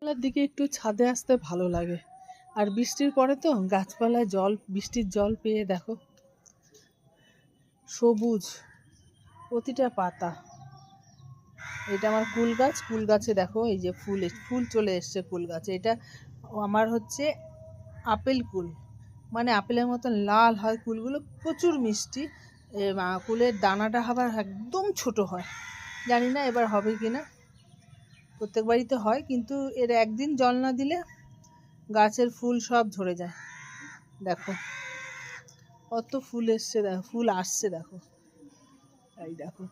বেলার দিকে একটু ছাদে আসতে ভালো লাগে। আর বৃষ্টির পরে তো গাছপালায় বৃষ্টির জল পেয়ে দেখো সবুজ প্রতিটা পাতা। এটা আমার কুল গাছ। কুল গাছে দেখো এই যে ফুল চলে এসছে কুল গাছে। এটা আমার হচ্ছে আপেল কুল, মানে আপেলের মতন লাল হয় কুলগুলো, প্রচুর মিষ্টি। কুলের দানাটা আবার একদম ছোট হয়, জানি না এবার হবে কি না। প্রত্যেক বাড়িতে হয়, কিন্তু এর একদিন জল না দিলে গাছের ফুল সব ঝরে যায়। দেখো কত ফুল এসছে, দেখো ফুল আসছে, দেখো এই দেখো,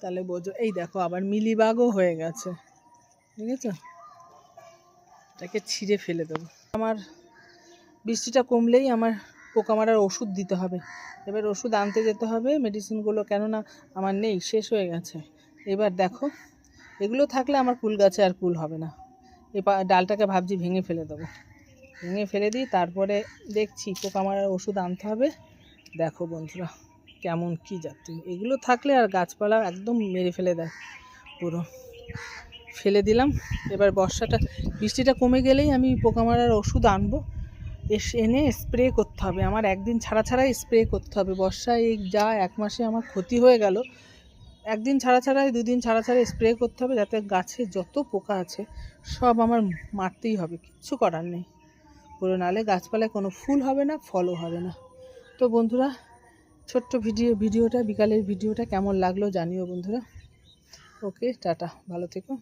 তাহলে বোঝো। এই দেখো আবার মিলিবাগও হয়ে গেছে, ঠিক আছে? এটাকে ছিঁড়ে ফেলে দেবো। আমার বৃষ্টিটা কমলেই আমার পোকা মারার ওষুধ দিতে হবে। এবার ওষুধ আনতে যেতে হবে, মেডিসিনগুলো, কেননা আমার নেই, শেষ হয়ে গেছে। এবার দেখো এগুলো থাকলে আমার কুল গাছে আর কুল হবে না। এই ডালটাকে ভাবছি ভেঙে ফেলে দেবো, ভেঙে ফেলে দিই, তারপরে দেখছি পোকা মারার ওষুধ আনতে হবে। দেখো বন্ধুরা কেমন কি জাতি, এগুলো থাকলে আর গাছপালা একদম মেরে ফেলে দেয় পুরো। ফেলে দিলাম। এবার বৃষ্টিটা কমে গেলেই আমি পোকা মারার ওষুধ আনবো, এনে স্প্রে করতে হবে। আমার একদিন ছাড়া ছাড়াই স্প্রে করতে হবে। বর্ষায় এই যা এক মাসে আমার ক্ষতি হয়ে গেল, একদিন ছাড়া ছাড়াই, দুদিন ছাড়া ছাড়া স্প্রে করতে হবে, যাতে গাছে যত পোকা আছে সব আমার মারতেই হবে, কিচ্ছু করার নেই পুরো। নালে গাছপালায় কোনো ফুল হবে না, ফলও হবে না। তো বন্ধুরা ছোট্ট ভিডিওটা, বিকালের ভিডিওটা কেমন লাগলো জানিও বন্ধুরা। ওকে, টাটা, ভালো থেকো।